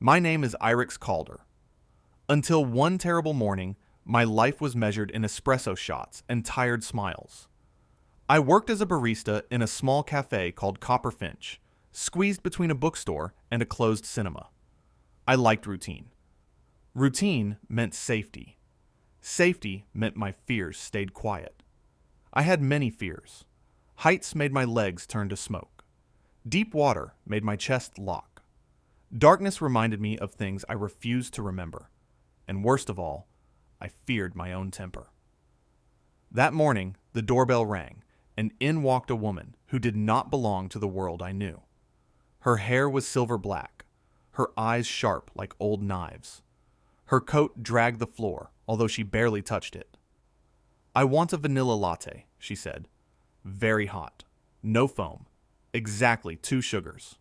My name is Irix Calder. Until one terrible morning, my life was measured in espresso shots and tired smiles. I worked as a barista in a small cafe called Copper Finch, squeezed between a bookstore and a closed cinema. I liked routine. Routine meant safety. Safety meant my fears stayed quiet. I had many fears. Heights made my legs turn to smoke. Deep water made my chest lock. Darkness reminded me of things I refused to remember. And worst of all, I feared my own temper. That morning, the doorbell rang, and in walked a woman who did not belong to the world I knew. Her hair was silver black, her eyes sharp like old knives. Her coat dragged the floor, although she barely touched it. "I want a vanilla latte," she said. "Very hot. No foam. Exactly 2 sugars."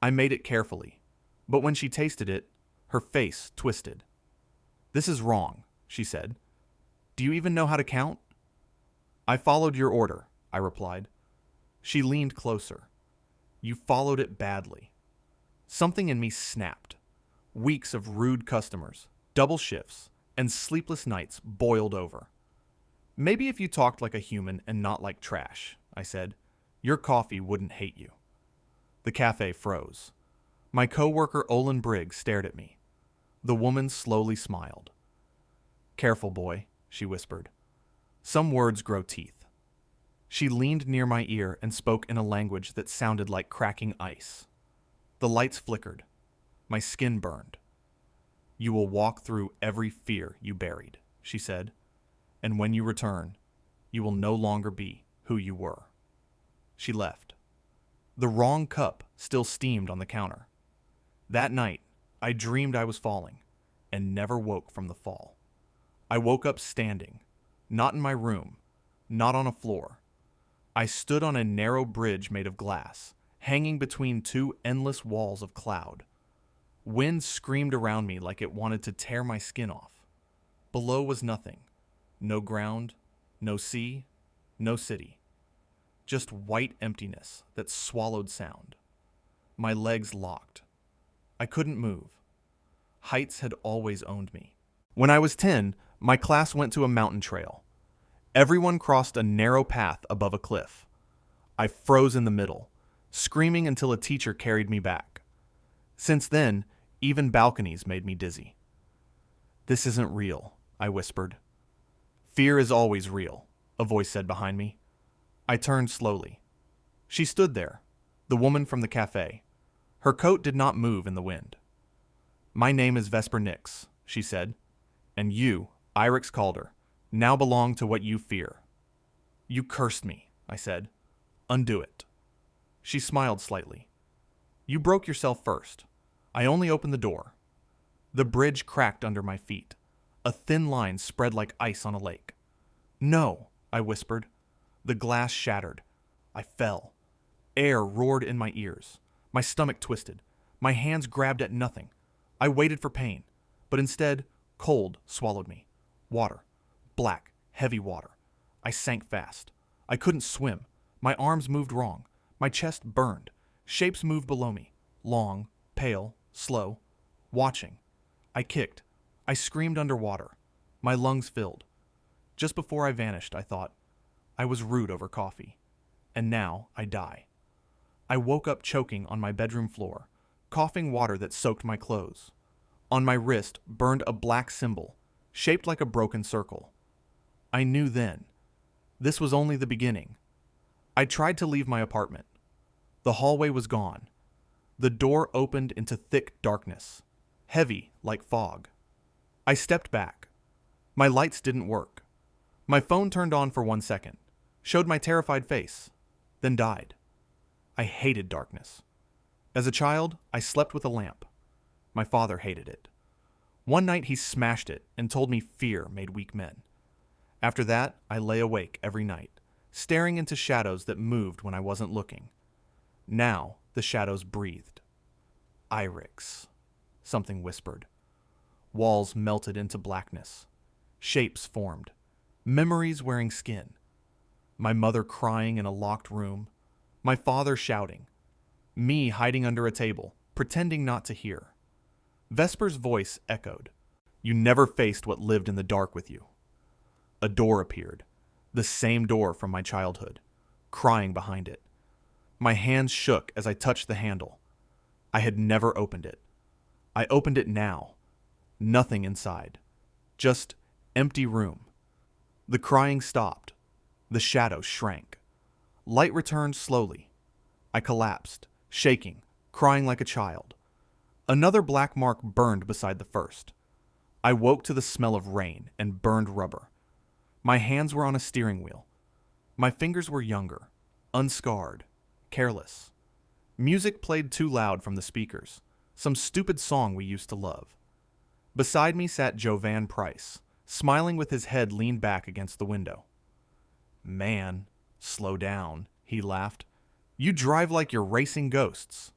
I made it carefully, but when she tasted it, her face twisted. "This is wrong," she said. "Do you even know how to count?" "I followed your order," I replied. She leaned closer. "You followed it badly." Something in me snapped. Weeks of rude customers, double shifts, and sleepless nights boiled over. "Maybe if you talked like a human and not like trash," I said, "your coffee wouldn't hate you." The cafe froze. My coworker Olin Briggs stared at me. The woman slowly smiled. "Careful, boy," she whispered. "Some words grow teeth." She leaned near my ear and spoke in a language that sounded like cracking ice. The lights flickered. My skin burned. "You will walk through every fear you buried," she said, "and when you return, you will no longer be who you were." She left. The wrong cup still steamed on the counter. That night, I dreamed I was falling, and never woke from the fall. I woke up standing, not in my room, not on a floor. I stood on a narrow bridge made of glass, hanging between 2 endless walls of cloud. Wind screamed around me like it wanted to tear my skin off. Below was nothing. No ground, no sea, no city. Just white emptiness that swallowed sound. My legs locked. I couldn't move. Heights had always owned me. When I was 10, my class went to a mountain trail. Everyone crossed a narrow path above a cliff. I froze in the middle, screaming until a teacher carried me back. Since then, even balconies made me dizzy. "This isn't real," I whispered. "Fear is always real," a voice said behind me. I turned slowly. She stood there, the woman from the cafe. Her coat did not move in the wind. "My name is Vesper Nix," she said, "and you, Irix Calder, now belong to what you fear." "You cursed me," I said. "Undo it." She smiled slightly. "You broke yourself first. I only opened the door." The bridge cracked under my feet. A thin line spread like ice on a lake. "No," I whispered. The glass shattered. I fell. Air roared in my ears. My stomach twisted. My hands grabbed at nothing. I waited for pain, but instead, cold swallowed me. Water. Black, heavy water. I sank fast. I couldn't swim. My arms moved wrong. My chest burned. Shapes moved below me. Long, pale, slow. Watching. I kicked. I screamed underwater. My lungs filled. Just before I vanished, I thought, I was rude over coffee. And now I die. I woke up choking on my bedroom floor, coughing water that soaked my clothes. On my wrist burned a black symbol, shaped like a broken circle. I knew then. This was only the beginning. I tried to leave my apartment. The hallway was gone. The door opened into thick darkness, heavy like fog. I stepped back. My lights didn't work. My phone turned on for 1 second, showed my terrified face, then died. I hated darkness. As a child, I slept with a lamp. My father hated it. One night he smashed it and told me fear made weak men. After that, I lay awake every night, staring into shadows that moved when I wasn't looking. Now, the shadows breathed. "Irix," something whispered. Walls melted into blackness. Shapes formed. Memories wearing skin. My mother crying in a locked room. My father shouting. Me hiding under a table, pretending not to hear. Vesper's voice echoed. You never faced what lived in the dark with you. A door appeared, the same door from my childhood, crying behind it. My hands shook as I touched the handle. I had never opened it. I opened it now. Nothing inside. Just empty room. The crying stopped. The shadow shrank. Light returned slowly. I collapsed, shaking, crying like a child. Another black mark burned beside the first. I woke to the smell of rain and burned rubber. My hands were on a steering wheel. My fingers were younger, unscarred, careless. Music played too loud from the speakers, some stupid song we used to love. Beside me sat Jovan Price, smiling with his head leaned back against the window. Man, slow down, he laughed. You drive like you're racing ghosts.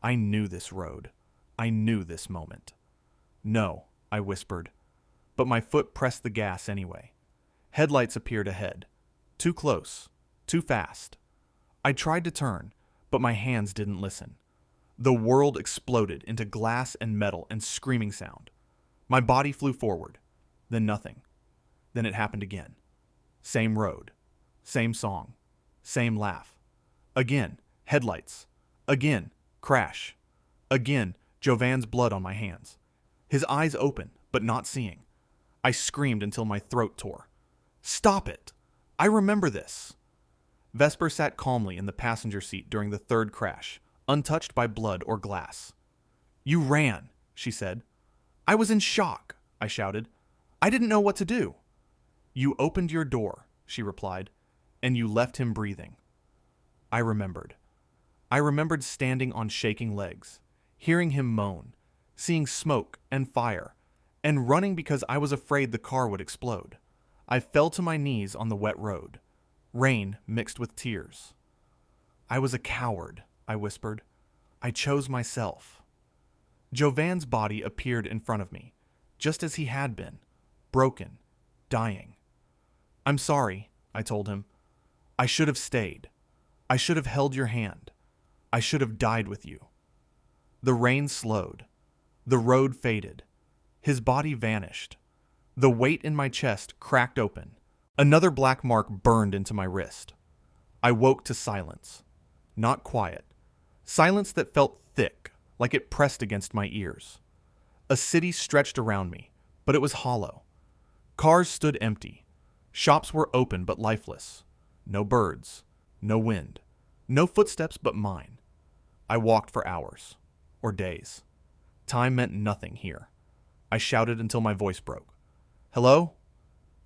I knew this road. I knew this moment. No, I whispered, but my foot pressed the gas anyway. Headlights appeared ahead. Too close. Too fast. I tried to turn, but my hands didn't listen. The world exploded into glass and metal and screaming sound. My body flew forward. Then nothing. Then it happened again. Same road. Same song. Same laugh. Again, headlights. Again, crash. Again, Jovan's blood on my hands. His eyes open, but not seeing. I screamed until my throat tore. Stop it! I remember this. Vesper sat calmly in the passenger seat during the third crash, untouched by blood or glass. You ran, she said. I was in shock, I shouted. I didn't know what to do. You opened your door, she replied, and you left him breathing. I remembered. I remembered standing on shaking legs, hearing him moan, seeing smoke and fire, and running because I was afraid the car would explode. I fell to my knees on the wet road, rain mixed with tears. I was a coward, I whispered. I chose myself. Jovan's body appeared in front of me, just as he had been, broken, dying. I'm sorry, I told him. I should have stayed. I should have held your hand. I should have died with you. The rain slowed. The road faded. His body vanished. The weight in my chest cracked open. Another black mark burned into my wrist. I woke to silence. Not quiet. Silence that felt thick, like it pressed against my ears. A city stretched around me, but it was hollow. Cars stood empty. Shops were open but lifeless. No birds. No wind. No footsteps but mine. I walked for hours. Or days. Time meant nothing here. I shouted until my voice broke. Hello?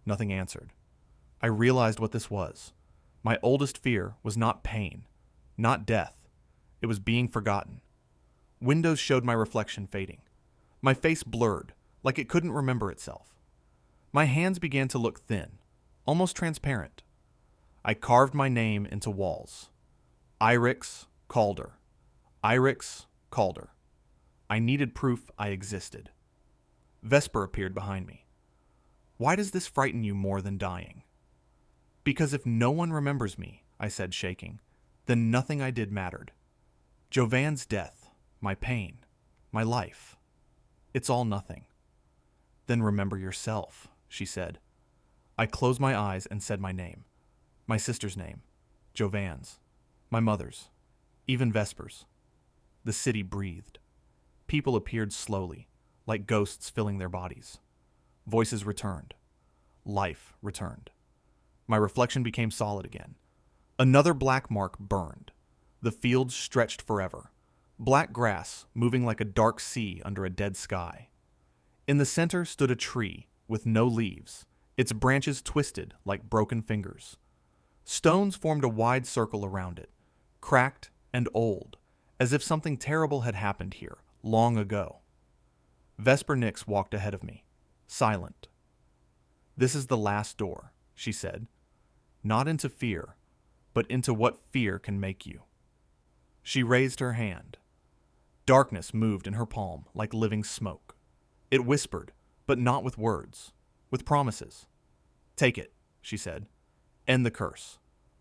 Nothing answered. I realized what this was. My oldest fear was not pain, not death. It was being forgotten. Windows showed my reflection fading. My face blurred, like it couldn't remember itself. My hands began to look thin, almost transparent. I carved my name into walls. Irix Calder. Irix Calder. I needed proof I existed. Vesper appeared behind me. Why does this frighten you more than dying? Because if no one remembers me, I said, shaking, then nothing I did mattered. Jovan's death, my pain, my life, it's all nothing. Then remember yourself, she said. I closed my eyes and said my name, my sister's name, Jovan's, my mother's, even Vesper's. The city breathed. People appeared slowly, like ghosts filling their bodies. Voices returned. Life returned. My reflection became solid again. Another black mark burned. The fields stretched forever. Black grass moving like a dark sea under a dead sky. In the center stood a tree with no leaves, its branches twisted like broken fingers. Stones formed a wide circle around it, cracked and old, as if something terrible had happened here long ago. Vesper Nix walked ahead of me, silent. This is the last door, she said. Not into fear, but into what fear can make you. She raised her hand. Darkness moved in her palm like living smoke. It whispered, but not with words, with promises. Take it, she said. End the curse.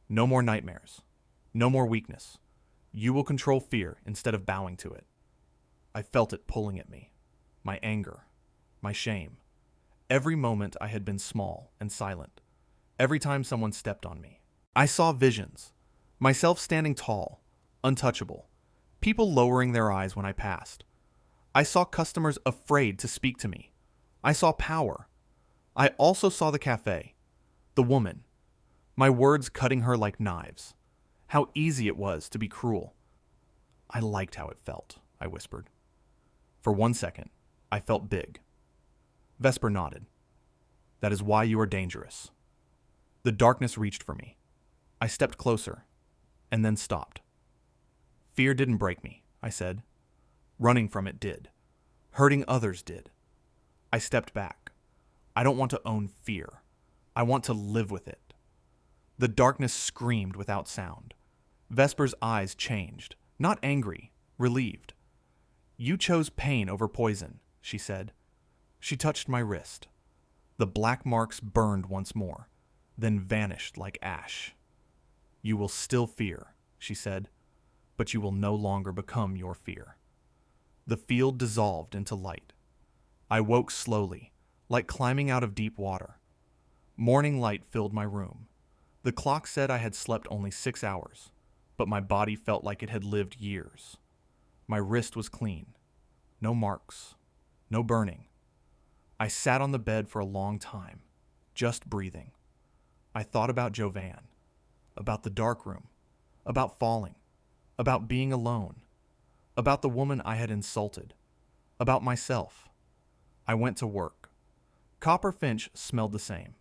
No more nightmares. No more weakness. You will control fear instead of bowing to it. I felt it pulling at me. my anger, my shame. Every moment I had been small and silent. Every time someone stepped on me. I saw visions. Myself standing tall, untouchable. People lowering their eyes when I passed. I saw customers afraid to speak to me. I saw power. I also saw the cafe. The woman. My words cutting her like knives. How easy it was to be cruel. I liked how it felt, I whispered. For 1 second, I felt big. Vesper nodded. That is why you are dangerous. The darkness reached for me. I stepped closer, and then stopped. Fear didn't break me, I said. Running from it did. Hurting others did. I stepped back. I don't want to own fear. I want to live with it. The darkness screamed without sound. Vesper's eyes changed, not angry, relieved. You chose pain over poison, she said. She touched my wrist. The black marks burned once more, then vanished like ash. You will still fear, she said, but you will no longer become your fear. The field dissolved into light. I woke slowly, like climbing out of deep water. Morning light filled my room. The clock said I had slept only 6 hours, but my body felt like it had lived years. My wrist was clean. No marks. No burning. I sat on the bed for a long time, just breathing. I thought about Jovan, about the dark room, about falling, about being alone, about the woman I had insulted, about myself. I went to work. Copper Finch smelled the same.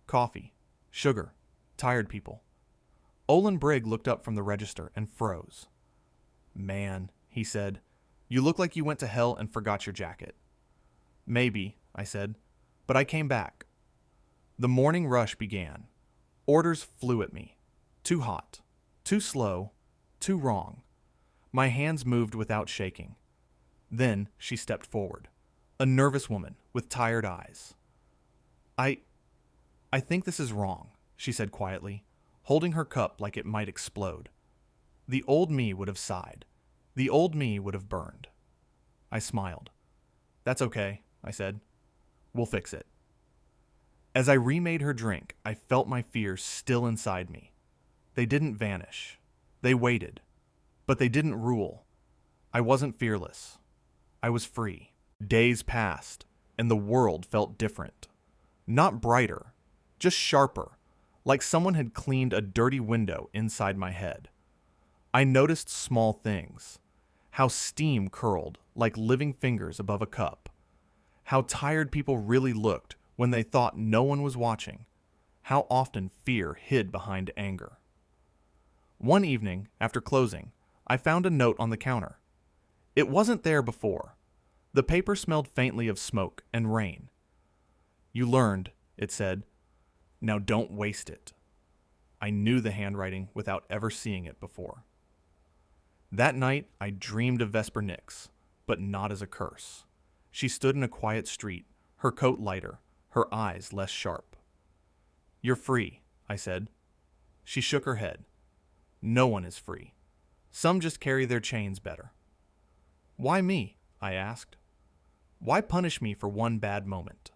Coffee, sugar, tired people. Olin Brigg looked up from the register and froze. Man, he said, you look like you went to hell and forgot your jacket. Maybe, I said, but I came back. The morning rush began. Orders flew at me. Too hot, too slow, too wrong. My hands moved without shaking. Then she stepped forward, a nervous woman with tired eyes. I think this is wrong, she said quietly, holding her cup like it might explode. The old me would have sighed. The old me would have burned. I smiled. That's okay, I said. We'll fix it. As I remade her drink, I felt my fears still inside me. They didn't vanish. They waited. But they didn't rule. I wasn't fearless. I was free. Days passed, and the world felt different. Not brighter, just sharper, like someone had cleaned a dirty window inside my head. I noticed small things. How steam curled like living fingers above a cup. How tired people really looked when they thought no one was watching. How often fear hid behind anger. One evening, after closing, I found a note on the counter. It wasn't there before. The paper smelled faintly of smoke and rain. You learned, it said. Now don't waste it. I knew the handwriting without ever seeing it before. That night, I dreamed of Vesper Nix, but not as a curse. She stood in a quiet street, her coat lighter, her eyes less sharp. You're free, I said. She shook her head. No one is free. Some just carry their chains better. Why me? I asked. Why punish me for one bad moment?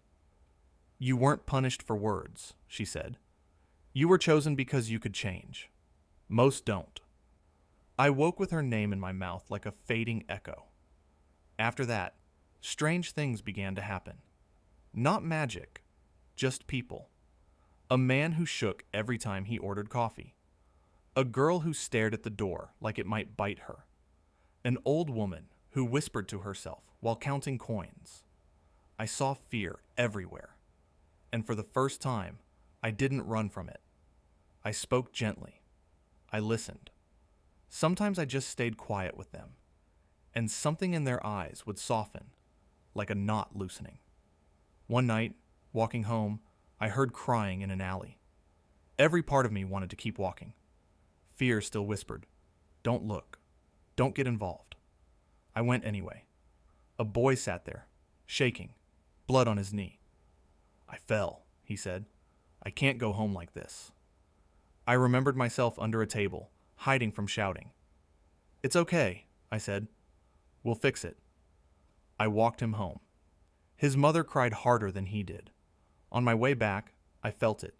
You weren't punished for words, she said. You were chosen because you could change. Most don't. I woke with her name in my mouth like a fading echo. After that, strange things began to happen. Not magic, just people. A man who shook every time he ordered coffee. A girl who stared at the door like it might bite her. An old woman who whispered to herself while counting coins. I saw fear everywhere. And for the first time, I didn't run from it. I spoke gently. I listened. Sometimes I just stayed quiet with them, and something in their eyes would soften, like a knot loosening. One night, walking home, I heard crying in an alley. Every part of me wanted to keep walking. Fear still whispered, "Don't look. Don't get involved." I went anyway. A boy sat there, shaking, blood on his knee. I fell, he said. I can't go home like this. I remembered myself under a table, hiding from shouting. It's okay, I said. We'll fix it. I walked him home. His mother cried harder than he did. On my way back, I felt it.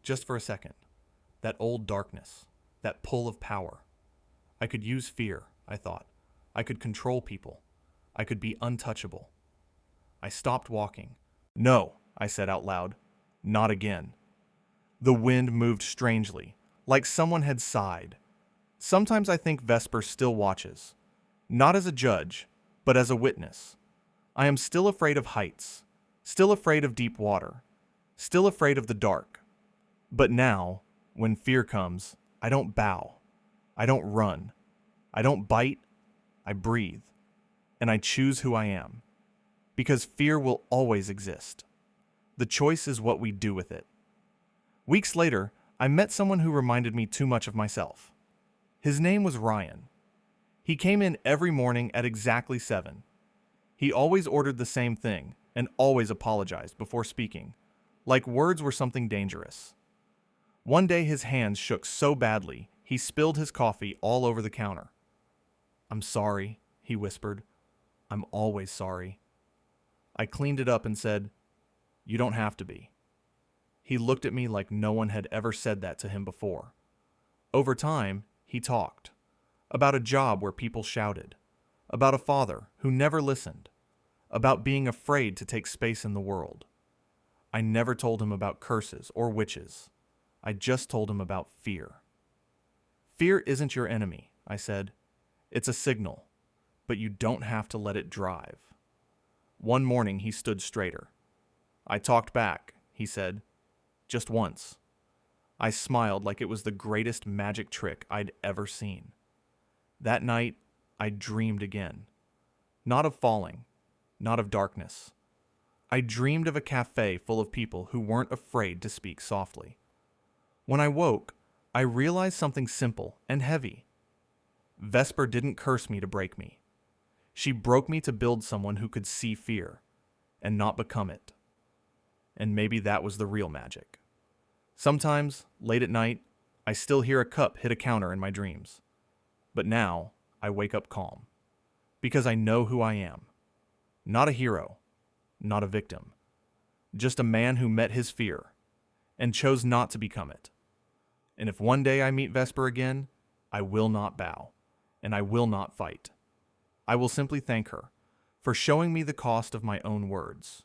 Just for a second. That old darkness. That pull of power. I could use fear, I thought. I could control people. I could be untouchable. I stopped walking. No, I said out loud. Not again. The wind moved strangely, like someone had sighed. Sometimes I think Vesper still watches. Not as a judge, but as a witness. I am still afraid of heights. Still afraid of deep water. Still afraid of the dark. But now, when fear comes, I don't bow. I don't run. I don't bite. I breathe. And I choose who I am. Because fear will always exist. The choice is what we do with it. Weeks later, I met someone who reminded me too much of myself. His name was Ryan. He came in every morning at exactly 7. He always ordered the same thing and always apologized before speaking, like words were something dangerous. One day his hands shook so badly, he spilled his coffee all over the counter. "I'm sorry," he whispered. "I'm always sorry." I cleaned it up and said, "You don't have to be." He looked at me like no one had ever said that to him before. Over time, he talked. About a job where people shouted. About a father who never listened. About being afraid to take space in the world. I never told him about curses or witches. I just told him about fear. Fear isn't your enemy, I said. It's a signal, but you don't have to let it drive. One morning he stood straighter. I talked back, he said. Just once. I smiled like it was the greatest magic trick I'd ever seen. That night, I dreamed again. Not of falling, not of darkness. I dreamed of a cafe full of people who weren't afraid to speak softly. When I woke, I realized something simple and heavy. Vesper didn't curse me to break me. She broke me to build someone who could see fear and not become it. And maybe that was the real magic. Sometimes, late at night, I still hear a cup hit a counter in my dreams. But now, I wake up calm. Because I know who I am. Not a hero. Not a victim. Just a man who met his fear and chose not to become it. And if one day I meet Vesper again, I will not bow, and I will not fight. I will simply thank her for showing me the cost of my own words.